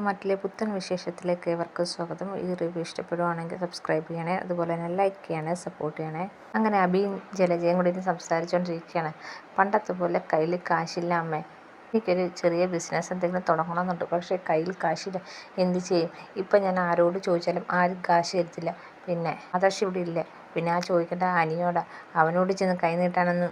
മറ്റിലെ പുത്തൻ വിശേഷത്തിലേക്ക് ഏവർക്കും സ്വാഗതം. ഈ റിവ്യൂ ഇഷ്ടപ്പെടുവാണെങ്കിൽ സബ്സ്ക്രൈബ് ചെയ്യണേ, അതുപോലെ തന്നെ ലൈക്ക് ചെയ്യണേ, സപ്പോർട്ട് ചെയ്യണേ. അങ്ങനെ അബിയും ജലജയും കൂടി ഇരുന്ന് സംസാരിച്ചുകൊണ്ടിരിക്കുകയാണ്. പണ്ടത്തെ പോലെ കയ്യിൽ കാശില്ല അമ്മേ, എനിക്കൊരു ചെറിയ ബിസിനസ് എന്തെങ്കിലും തുടങ്ങണമെന്നുണ്ട്, പക്ഷേ കയ്യിൽ കാശില്ല, എന്ത് ചെയ്യും? ഇപ്പം ഞാൻ ആരോട് ചോദിച്ചാലും ആരും കാശ് തരത്തില്ല. പിന്നെ ആദർശ് ഇവിടെ ഇല്ല, പിന്നെ ആ ചോദിക്കേണ്ട അനിയോടാ, അവനോട് ചെന്ന് കൈ നീട്ടാനൊന്നും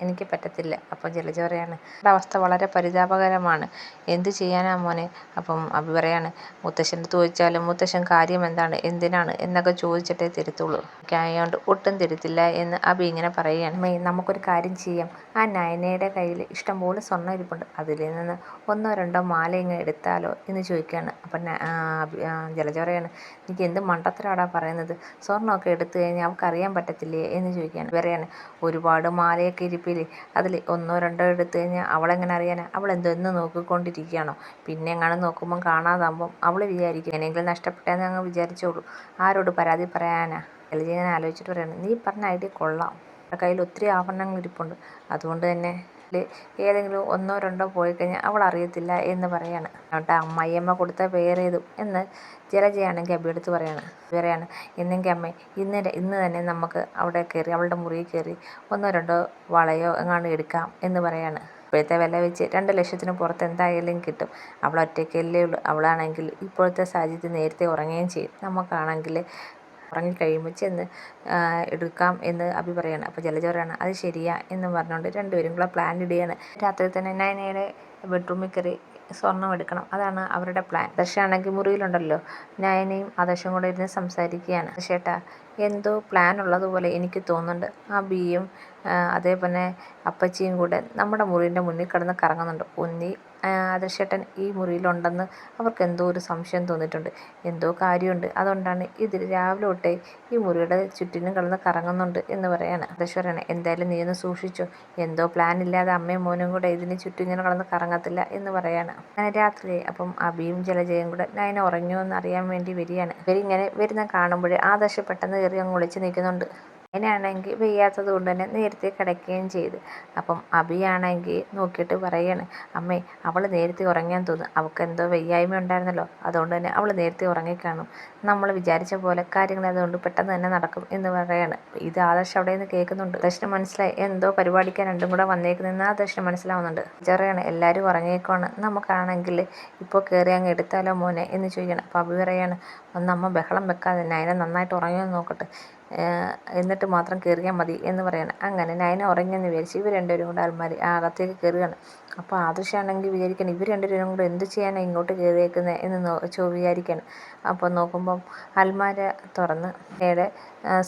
എനിക്ക് പറ്റത്തില്ല. അപ്പം ജലജ പറയാണ്, അവസ്ഥ വളരെ പരിതാപകരമാണ്, എന്ത് ചെയ്യാനാ മോനെ? അപ്പം അബി പറയാണ്, മുത്തശ്ശൻ്റെ അടുത്ത് ചോദിച്ചാലും മുത്തശ്ശൻ കാര്യം എന്താണ്, എന്തിനാണ് എന്നൊക്കെ ചോദിച്ചിട്ടേ തരത്തുള്ളൂ, ആയതുകൊണ്ട് ഒട്ടും തരത്തില്ല എന്ന് അബി ഇങ്ങനെ പറയുകയാണ്. അമ്മേ, നമുക്കൊരു കാര്യം ചെയ്യാം, ആ നയനയുടെ കയ്യിൽ ഇഷ്ടംപോലെ സ്വർണ്ണം ഇരിപ്പുണ്ട്, അതിൽ നിന്ന് ഒന്നോ രണ്ടോ മാല ഇങ്ങ് എടുത്താലോ എന്ന് ചോദിക്കുകയാണ്. അപ്പം ജലജ പറയാണ്, എനിക്ക് എന്ത് മണ്ടത്തരാടാ പറയുന്നത്, സ്വർണ്ണമൊക്കെ എടുത്തു കഴിഞ്ഞാൽ അവൾക്ക് അറിയാൻ പറ്റത്തില്ലേ എന്ന് ചോദിക്കുകയാണ്. പറയാണ്, ഒരുപാട് മാലയൊക്കെ ഇരിപ്പില്ലേ, അതിൽ ഒന്നോ രണ്ടോ എടുത്തു കഴിഞ്ഞാൽ അവളെങ്ങനെ അറിയാനാ? അവൾ എന്ന് നോക്കിക്കൊണ്ടിരിക്കുകയാണോ? പിന്നെ എങ്ങനെ നോക്കുമ്പം കാണാതാകുമ്പം അവൾ വിചാരിക്കും എങ്ങനെയെങ്കിലും നഷ്ടപ്പെട്ടെന്ന് അങ്ങ് വിചാരിച്ചോളൂ, ആരോട് പരാതി പറയാനാ? ജലജ ഇങ്ങനെ ആലോചിച്ചിട്ട് പറയാണ്, നീ പറഞ്ഞ ഐഡിയ കൊള്ളാം, അവളുടെ കയ്യിൽ ഒത്തിരി ആഭരണങ്ങൾ ഇരിപ്പുണ്ട്, അതുകൊണ്ട് തന്നെ ഏതെങ്കിലും ഒന്നോ രണ്ടോ പോയി കഴിഞ്ഞാൽ അവൾ അറിയത്തില്ല എന്ന് പറയാണ്. എന്നിട്ട് അമ്മായിയമ്മ കൊടുത്ത പേരേതും എന്ന് ജലജയാണെങ്കിൽ അബിയെടുത്ത് പറയാണ്, എന്നെങ്കിൽ അമ്മേ, ഇന്ന് തന്നെ നമുക്ക് അവിടെ കയറി അവളുടെ മുറിയിൽ കയറി ഒന്നോ രണ്ടോ വളയോ എങ്ങാണ്ട് എടുക്കാം എന്ന് പറയാണ്. ഇപ്പോഴത്തെ വില വെച്ച് 2 ലക്ഷത്തിന് പുറത്ത് എന്തായാലും കിട്ടും. അവൾ ഒറ്റയ്ക്കല്ലേ ഉള്ളൂ, അവളാണെങ്കിൽ ഇപ്പോഴത്തെ സാഹചര്യത്തിൽ നേരത്തെ ഉറങ്ങുകയും ചെയ്യും, നമുക്കാണെങ്കിൽ ഉറങ്ങിക്കഴിയുമ്പോൾ ചെന്ന് എടുക്കാം എന്ന് അബി പറയാണ്. അപ്പോൾ ജലജ പറയാണ്, അത് ശരിയാ എന്ന് പറഞ്ഞുകൊണ്ട് രണ്ടുപേരും കൂടെ പ്ലാൻ ഇടുകയാണ്. രാത്രി തന്നെ നയനയുടെ ബെഡ്റൂമിൽ കയറി സ്വർണം എടുക്കണം, അതാണ് അവരുടെ പ്ലാൻ. ആദർശാണെങ്കിൽ മുറിയിലുണ്ടല്ലോ, നയനയും ആദർശം കൂടെ ഇരുന്ന് സംസാരിക്കുകയാണ്. ചേട്ടാ, എന്തോ പ്ലാൻ ഉള്ളതുപോലെ എനിക്ക് തോന്നുന്നുണ്ട്, അബിയും അതേപോലെ അപ്പച്ചിയും കൂടെ നമ്മുടെ മുറിൻ്റെ മുന്നിൽ കിടന്ന് കറങ്ങുന്നുണ്ട്. ആദർശേട്ടൻ ഈ മുറിയിലുണ്ടെന്ന് അവർക്ക് എന്തോ ഒരു സംശയം തോന്നിയിട്ടുണ്ട്, എന്തോ കാര്യമുണ്ട്, അതുകൊണ്ടാണ് ഇതിൽ രാവിലെ തൊട്ടേ ഈ മുറിയുടെ ചുറ്റിനും കിടന്ന് കറങ്ങുന്നുണ്ട് എന്ന് പറയാണ്. ആദർശ് പറയണേ, എന്തായാലും നീ ഒന്ന് സൂക്ഷിച്ചോ, എന്തോ പ്ലാൻ ഇല്ലാതെ അമ്മയും മോനും കൂടെ ഇതിന് ചുറ്റും ഇങ്ങനെ കിടന്ന് കറങ്ങത്തില്ല എന്ന് പറയാണ്. അങ്ങനെ രാത്രി അപ്പം അബിയും ജലജയും കൂടെ നയന ഉറങ്ങിയോ എന്ന് അറിയാൻ വേണ്ടി വരികയാണ്. ഇവരിങ്ങനെ വരുന്ന കാണുമ്പോഴേ ആദർശ് പെട്ടെന്ന് കയറി അങ്ങ് ഒളിച്ച് നിൽക്കുന്നുണ്ട്. അതിനാണെങ്കിൽ വയ്യാത്തത് കൊണ്ട് തന്നെ നേരത്തെ കിടക്കുകയും ചെയ്ത്. അപ്പം അബിയാണെങ്കിൽ നോക്കിയിട്ട് പറയാണ്, അമ്മേ, അവൾ നേരത്തെ ഉറങ്ങിയാൻ തോന്നുന്നു, അവൾക്ക് എന്തോ വയ്യായ്മ ഉണ്ടായിരുന്നല്ലോ, അതുകൊണ്ട് തന്നെ അവൾ നേരത്തെ ഉറങ്ങിക്കാണും, നമ്മൾ വിചാരിച്ച പോലെ കാര്യങ്ങൾ അതുകൊണ്ട് പെട്ടെന്ന് തന്നെ നടക്കും എന്ന് പറയാണ്. ഇത് ആദർശ് അവിടെ നിന്ന് കേൾക്കുന്നുണ്ട്. ആദർശിന് മനസ്സിലായി എന്തോ പരിപാടിക്കാൻ രണ്ടും കൂടെ വന്നേക്കുന്നതെന്ന് ആദർശിന് മനസ്സിലാവുന്നുണ്ട്. ചെറിയാണ്, എല്ലാവരും ഉറങ്ങിയേക്കാണ്, നമുക്കാണെങ്കിൽ ഇപ്പോൾ കയറി അങ്ങ് എടുത്താലോ മോനെ എന്ന് ചോദിക്കണം. അപ്പോൾ അബി പറയാണ്, ഒന്ന് അമ്മ ബഹളം വെക്കാതെ, നയന നന്നായിട്ട് ഉറങ്ങിയെന്ന് നോക്കട്ടെ, എന്നിട്ട് മാത്രം കയറിയാൽ മതി എന്ന് പറയണം. അങ്ങനെ നയന ഉറങ്ങിയെന്ന് വിചാരിച്ച് ഇവർ രണ്ടുപേരും കൂടെ അകത്തേക്ക് കയറുകയാണ്. അപ്പോൾ ആദർശാണെങ്കിൽ വിചാരിക്കണം, ഇവർ രണ്ടുപേരും കൂടെ എന്ത് ചെയ്യാനാണ് ഇങ്ങോട്ട് കയറിയേക്കുന്നത് എന്ന് വിചാരിക്കണം. അപ്പോൾ നോക്കുമ്പം അൽമാര തുറന്ന് നേരെ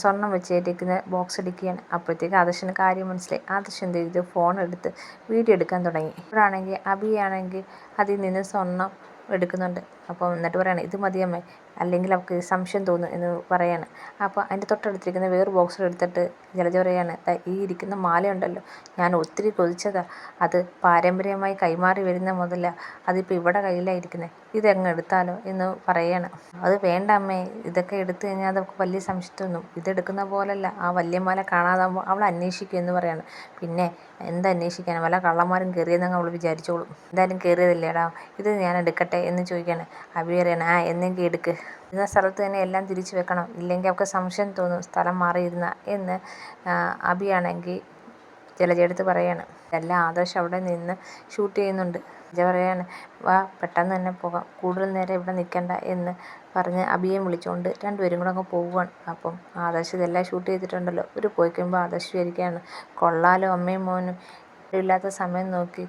സ്വർണം വെച്ചേറ്റിരിക്കുന്ന ബോക്സ് എടുക്കുകയാണ്. അപ്പോഴത്തേക്ക് ആദർശിന് കാര്യം മനസ്സിലായി. ആദർശ് എന്ത് ചെയ്തു, ഫോൺ എടുത്ത് വീഡിയോ എടുക്കാൻ തുടങ്ങി. ഇവിടാണെങ്കിൽ അബിയാണെങ്കിൽ അതിൽ നിന്ന് സ്വർണം എടുക്കുന്നുണ്ട്. അപ്പോൾ എന്നിട്ട് പറയാണ്, ഇത് മതിയമ്മേ, അല്ലെങ്കിൽ അവൾക്ക് സംശയം തോന്നും എന്ന് പറയാണ്. അപ്പോൾ അതിൻ്റെ തൊട്ടടുത്തിരിക്കുന്ന വേറെ ബോക്സിൽ എടുത്തിട്ട് ജലജ പറയാണ്, ഈ ഇരിക്കുന്ന മാലയുണ്ടല്ലോ, ഞാൻ ഒത്തിരി കൊതിച്ചതാണ്, അത് പാരമ്പര്യമായി കൈമാറി വരുന്ന മുതല, അതിപ്പോൾ ഇവിടെ കയ്യിലാണ് ഇരിക്കുന്നത്, ഇതങ്ങ് എടുത്താലോ എന്ന് പറയാണ്. അത് വേണ്ട അമ്മേ, ഇതൊക്കെ എടുത്തു കഴിഞ്ഞാൽ അതൊക്കെ വലിയ സംശയം തോന്നും, ഇതെടുക്കുന്ന പോലല്ല, ആ വലിയ മാല കാണാതാകുമ്പോൾ അവൾ അന്വേഷിക്കും എന്ന് പറയാണ്. പിന്നെ എന്തന്വേഷിക്കാനാണ്, വല്ല കള്ളന്മാരും കയറിയെന്നങ്ങ് അവൾ വിചാരിച്ചോളും, എന്തായാലും കയറിയതല്ലേടാ, ഇത് ഞാൻ എടുക്കട്ടെ എന്ന് ചോദിക്കുകയാണ്. അബി പറയാണ്, എന്നെങ്കിൽ എടുക്ക്, ഇരുന്ന സ്ഥലത്ത് തന്നെ എല്ലാം തിരിച്ചു വെക്കണം, ഇല്ലെങ്കിൽ അവൾക്ക് സംശയം തോന്നും സ്ഥലം മാറിയിരുന്ന എന്ന് അബിയാണെങ്കിൽ ജലജയെടുത്ത് പറയാണ്. ഇതെല്ലാം ആദർശ് അവിടെ നിന്ന് ഷൂട്ട് ചെയ്യുന്നുണ്ട്. ജലജ പറയാണ്, വാ പെട്ടെന്ന് തന്നെ പോകാം, കൂടുതൽ നേരം ഇവിടെ നിൽക്കണ്ട എന്ന് പറഞ്ഞ് അബിയെ വിളിച്ചുകൊണ്ട് രണ്ടുപേരും കൂടെ അങ്ങ് പോവുകയാണ്. അപ്പം ആദർശ് ഇതെല്ലാം ഷൂട്ട് ചെയ്തിട്ടുണ്ടല്ലോ, ഒരു പോയി കഴിയുമ്പോൾ ആദർശ് വിചാരിക്കുകയാണ്, കൊള്ളാലോ അമ്മയും മോനും ഇല്ലാത്ത സമയം നോക്കി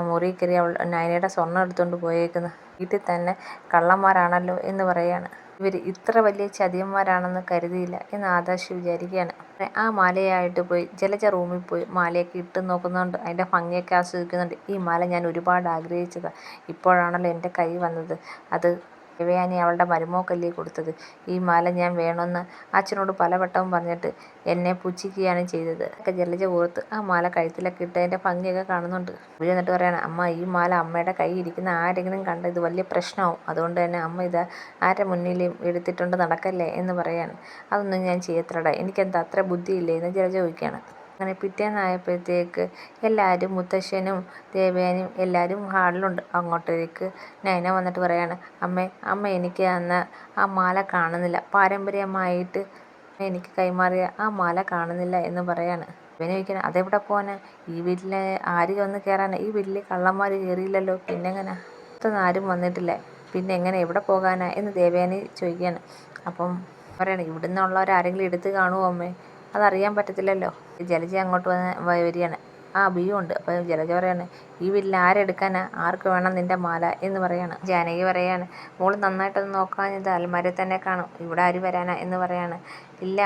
മുറി കയറി അവൾ നയനയുടെ സ്വർണ്ണം എടുത്തുകൊണ്ട് പോയേക്കുന്നു, വീട്ടിൽ തന്നെ കള്ളന്മാരാണല്ലോ എന്ന് പറയാണ്. ഇവർ ഇത്ര വലിയ ചതിയന്മാരാണെന്ന് കരുതിയില്ല എന്ന് ആദർശ് വിചാരിക്കുകയാണ്. ആ മാലയായിട്ട് പോയി ജലജ റൂമിൽ പോയി മാലയൊക്കെ ഇട്ട് നോക്കുന്നുണ്ട്, അതിൻ്റെ ഭംഗിയൊക്കെ ആസ്വദിക്കുന്നുണ്ട്. ഈ മാല ഞാൻ ഒരുപാട് ആഗ്രഹിച്ചതാണ്, ഇപ്പോഴാണല്ലോ എൻ്റെ കൈ വന്നത്, അത് ദേവയാനി അവളുടെ മരുമോക്കല്ലേ കൊടുത്തത്, ഈ മാല ഞാൻ വേണമെന്ന് അച്ഛനോട് പലവട്ടവും പറഞ്ഞിട്ട് എന്നെ പുച്ഛിക്കുകയാണ് ചെയ്തത് ഒക്കെ ജലജ ഓർത്ത് ആ മാല കഴുത്തിലൊക്കെ ഇട്ട് അതിൻ്റെ ഭംഗിയൊക്കെ കാണുന്നുണ്ട്. ഇവിടെ എന്നിട്ട് പറയാണ്, അമ്മ, ഈ മാല അമ്മയുടെ കൈ ഇരിക്കുന്ന ആരെങ്കിലും കണ്ട് ഇത് വലിയ പ്രശ്നമാവും, അതുകൊണ്ട് തന്നെ അമ്മ ഇത് ആരുടെ മുന്നിലും എടുത്തിട്ടുണ്ട് നടക്കല്ലേ എന്ന് പറയാണ്. അതൊന്നും ഞാൻ ചെയ്യത്തില്ലടാ, എനിക്കെന്താ അത്ര ബുദ്ധിയില്ലേ എന്ന് ജലജ ചോദിക്കുകയാണ്. അങ്ങനെ പിറ്റേന്നായപ്പോഴത്തേക്ക് എല്ലാവരും മുത്തശ്ശനും ദേവയാനിയും എല്ലാവരും ഹാളിലുണ്ട്. അങ്ങോട്ടേക്ക് നയന വന്നിട്ട് പറയാണ്, അമ്മ എനിക്ക് അന്ന് ആ മാല കാണുന്നില്ല, പാരമ്പര്യമായിട്ട് എനിക്ക് കൈമാറിയ ആ മാല കാണുന്നില്ല എന്ന് പറയാണ്. ഇവന് ചോദിക്കണം, അതെവിടെ പോകാനാ? ഈ വീട്ടിൽ ആര് വന്ന് കയറാനാ? ഈ വീട്ടിൽ കള്ളന്മാർ കയറിയില്ലല്ലോ, പിന്നെങ്ങനെ പുറത്തുനിന്ന് ആരും വന്നിട്ടില്ല, പിന്നെ എങ്ങനെ എവിടെ പോകാനാ എന്ന് ദേവയാനി ചോദിക്കുകയാണ്. അപ്പം പറയണം, ഇവിടുന്നുള്ളവരാരെങ്കിലും എടുത്ത് കാണുമോ അമ്മേ? അതറിയാൻ പറ്റത്തില്ലല്ലോ. ജലജ അങ്ങോട്ട് വരികയാണ്. ആ അഭിയും ഉണ്ട്. അപ്പോൾ ജലജ പറയാണ്, ഈ വീട്ടിൽ ആരെടുക്കാനാ? ആർക്ക് വേണം നിന്റെ മാല എന്ന് പറയാണ്. ജാനകി പറയാണ്, മോള് നന്നായിട്ടൊന്ന് നോക്കാഞ്ഞത് അൽമാരയിൽ തന്നെ കാണും, ഇവിടെ ആര് വരാനാ എന്ന് പറയാണ്. ഇല്ല,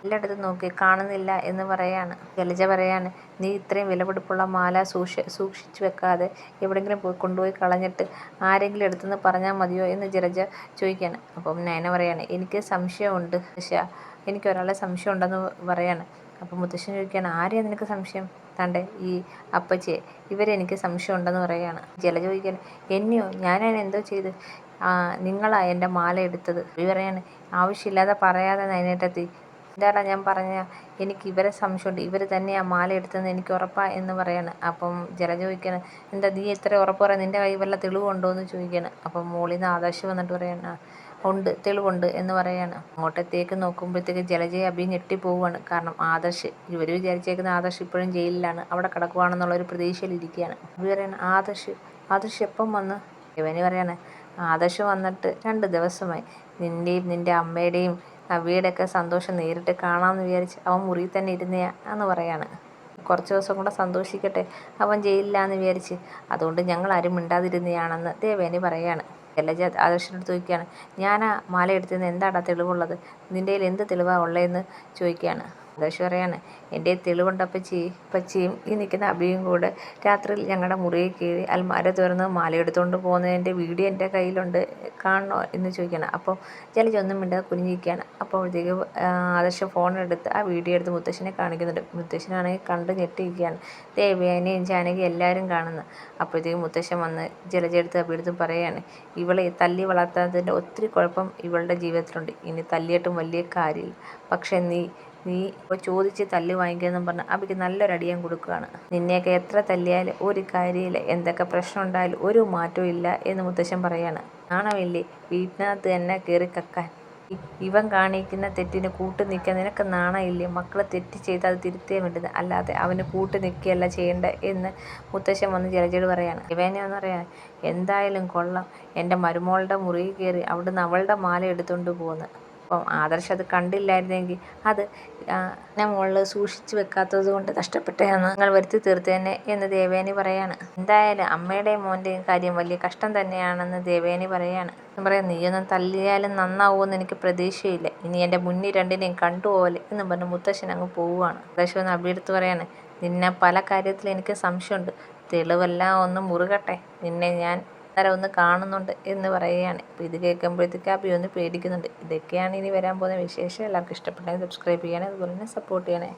എല്ലായിടത്തും നോക്കി കാണുന്നില്ല എന്ന് പറയാണ്. ജലജ പറയാണ്, നീ ഇത്രയും വിലപിടിപ്പുള്ള മാല സൂക്ഷിച്ചു വെക്കാതെ എവിടെയെങ്കിലും കൊണ്ടുപോയി കളഞ്ഞിട്ട് ആരെങ്കിലും എടുത്തെന്ന് പറഞ്ഞാൽ മതിയോ എന്ന് ജലജ ചോദിക്കുകയാണ്. അപ്പം നയന പറയാണ്, എനിക്ക് സംശയമുണ്ട് എനിക്കൊരാളെ സംശയമുണ്ടെന്ന് പറയാണ്. അപ്പം മുത്തശ്ശൻ ചോദിക്കുകയാണ്, ആരെയാണ് നിനക്ക് സംശയം? തൻ്റെ ഈ അപ്പച്ചിയെ, ഇവരെനിക്ക് സംശയമുണ്ടെന്ന് പറയുകയാണ്. ജലജ ചോദിക്കുകയാണ്, എന്നെയോ? ഞാനതിന് എന്തോ ചെയ്ത്? നിങ്ങളാ എൻ്റെ മാല എടുത്തത്. ഇവർ പറയാണ്, ആവശ്യമില്ലാതെ പറയാതെ നയനേട്ടത്തി, എന്താടാ ഞാൻ പറഞ്ഞ, എനിക്ക് ഇവരെ സംശയമുണ്ട്, ഇവർ തന്നെയാണ് മാല എടുത്തതെന്ന് എനിക്ക് ഉറപ്പാ എന്ന് പറയാണ്. അപ്പം ജലജ ചോദിക്കുകയാണ്, എന്താ നീ ഇത്ര ഉറപ്പ് പറയാൻ, നിൻ്റെ കൈ വല്ല തെളിവുണ്ടോ എന്ന് ചോദിക്കുകയാണ്. അപ്പം മോളിൽ നിന്ന് ആദർശ് വന്നിട്ട് പറയാണ്, ഉണ്ട്, തെളിവുണ്ട് എന്ന് പറയാണ്. അങ്ങോട്ടത്തേക്ക് നോക്കുമ്പോഴത്തേക്ക് ജലജയെ അഭി ഞെട്ടിപ്പോവുകയാണ്. കാരണം ആദർശ്, ഇവർ വിചാരിച്ചേക്കുന്ന ആദർശ് ഇപ്പോഴും ജയിലിലാണ്, അവിടെ കിടക്കുവാണെന്നുള്ളൊരു പ്രതീക്ഷയിലിരിക്കുകയാണ്. അഭി പറയാണ്, ആദർശ് എപ്പം വന്ന്? ഇവന് പറയാണ്, ആദർശ് വന്നിട്ട് 2 ദിവസമായി. നിൻ്റെയും നിൻ്റെ അമ്മയുടെയും വീടൊക്കെ സന്തോഷം നേരിട്ട് കാണാമെന്ന് വിചാരിച്ച് അവൻ മുറിയിൽ തന്നെ ഇരുന്നയാന്ന് പറയാണ്. കുറച്ച് ദിവസം കൂടെ സന്തോഷിക്കട്ടെ, അവൻ ജയിലിലാന്ന് വിചാരിച്ച്, അതുകൊണ്ട് ഞങ്ങൾ ആരും മിണ്ടാതിരുന്നയാണെന്ന് ദേവയാനി പറയാണ്. ജലജ ആദർശിനടുത്ത് ചോദിക്കുകയാണ്, ഞാനാ മാല എടുത്തതിന് എന്താടാ തെളിവുള്ളത്? നിൻ്റെ കയ്യിൽ എന്ത് തെളിവാണ് ഉള്ളതെന്ന് ചോദിക്കുകയാണ്. ആദർശ് പറയാണ്, എൻ്റെ തെളിവുണ്ട് അപ്പച്ചിയും ഈ നിൽക്കുന്ന അഭിയും കൂടെ രാത്രിയിൽ ഞങ്ങളുടെ മുറിയിൽ കയറി അൽമാര തുറന്ന് മാല എടുത്തുകൊണ്ട് പോകുന്നതിൻ്റെ വീഡിയോ എൻ്റെ കയ്യിലുണ്ട്, കാണണോ എന്ന് ചോദിക്കുകയാണ്. അപ്പോൾ ജലജ ഒന്നും മിണ്ടാതെ കുനിഞ്ഞിരിക്കുകയാണ്. അപ്പോഴത്തേക്ക് ആദർശ് ഫോണെടുത്ത് ആ വീഡിയോ എടുത്ത് മുത്തശ്ശനെ കാണിക്കുന്നുണ്ട്. മുത്തശ്ശനാണെങ്കിൽ കണ്ട് ഞെട്ടിയിരിക്കുകയാണ്. ദേവയാനിയും ജാനകിയും എല്ലാവരും കാണുന്നു. അപ്പോഴത്തേക്ക് മുത്തശ്ശൻ വന്ന് ജലജ എടുത്ത് അഭിയെടുത്ത് പറയുകയാണ്, ഇവളെ തല്ലി വളർത്താത്തതിൻ്റെ ഒത്തിരി കുഴപ്പം ഇവളുടെ ജീവിതത്തിലുണ്ട്, ഇനി തല്ലിയിട്ടും വലിയ കാര്യമില്ല, പക്ഷേ നീ ഇപ്പോൾ ചോദിച്ച് തല്ലി വാങ്ങിക്കുമെന്നും പറഞ്ഞ് അഭിക്ക് നല്ലൊരു അടിയാൻ കൊടുക്കുകയാണ്. നിന്നെയൊക്കെ എത്ര തല്ലിയാലും ഒരു കാര്യമില്ല, എന്തൊക്കെ പ്രശ്നം ഉണ്ടായാലും ഒരു മാറ്റവും ഇല്ല എന്ന് മുത്തശ്ശൻ പറയാണ്. നാണമില്ലേ വീട്ടിനകത്ത് തന്നെ കയറി കക്കാൻ? ഇവൻ കാണിക്കുന്ന തെറ്റിന് കൂട്ട് നിൽക്കാൻ നിനക്ക് നാണമില്ലേ? മക്കളെ തെറ്റ് ചെയ്ത് അത് തിരുത്തേ വേണ്ടത്, അല്ലാതെ അവന് കൂട്ട് നിൽക്കുകയല്ല ചെയ്യേണ്ടത് എന്ന് മുത്തശ്ശൻ വന്ന് ജലജയോട് പറയാണ്. ഇവനെന്ന് പറയാൻ, എന്തായാലും കൊള്ളാം, എൻ്റെ മരുമോളുടെ മുറിയിൽ കയറി അവിടുന്ന് അവളുടെ മാല എടുത്തുകൊണ്ട് പോകുന്നു. അപ്പം ആദർശ് അത് കണ്ടില്ലായിരുന്നെങ്കിൽ അത് ഞാൻ മുകളിൽ സൂക്ഷിച്ചു വെക്കാത്തത് കൊണ്ട് നഷ്ടപ്പെട്ടതാണ്, നിങ്ങൾ വരുത്തി തീർത്തേനെ എന്ന് ദേവയാനി പറയാണ്. എന്തായാലും അമ്മയുടെയും മോൻ്റെയും കാര്യം വലിയ കഷ്ടം തന്നെയാണെന്ന് ദേവയാനി പറയാണ്. പറയാം, നീയൊന്നും തല്ലിയാലും നന്നാവുമെന്ന് എനിക്ക് പ്രതീക്ഷയില്ല, ഇനി എൻ്റെ മുന്നിൽ രണ്ടിനെയും കണ്ടുപോലെ എന്ന് പറഞ്ഞ് മുത്തശ്ശൻ അങ്ങ് പോവുകയാണ്. മുത്തശ്ശൻ ഒന്ന് അഭിയെടുത്ത് പറയാണ്, നിന്നെ പല കാര്യത്തിലും എനിക്ക് സംശയമുണ്ട്, തെളിവെല്ലാം ഒന്ന് മുറുകട്ടെ, നിന്നെ ഞാൻ അന്നേരം ഒന്ന് കാണുന്നുണ്ട് എന്ന് പറയുകയാണ്. അപ്പോൾ ഇത് കേൾക്കുമ്പോഴത്തേക്ക് അഭി ഒന്ന് പേടിക്കുന്നുണ്ട്. ഇതൊക്കെയാണ് ഇനി വരാൻ പോകുന്ന വിശേഷം. എല്ലാവർക്കും ഇഷ്ടപ്പെട്ടെങ്കിൽ സബ്സ്ക്രൈബ് ചെയ്യണേ, അതുപോലെ തന്നെ സപ്പോർട്ട് ചെയ്യണേ.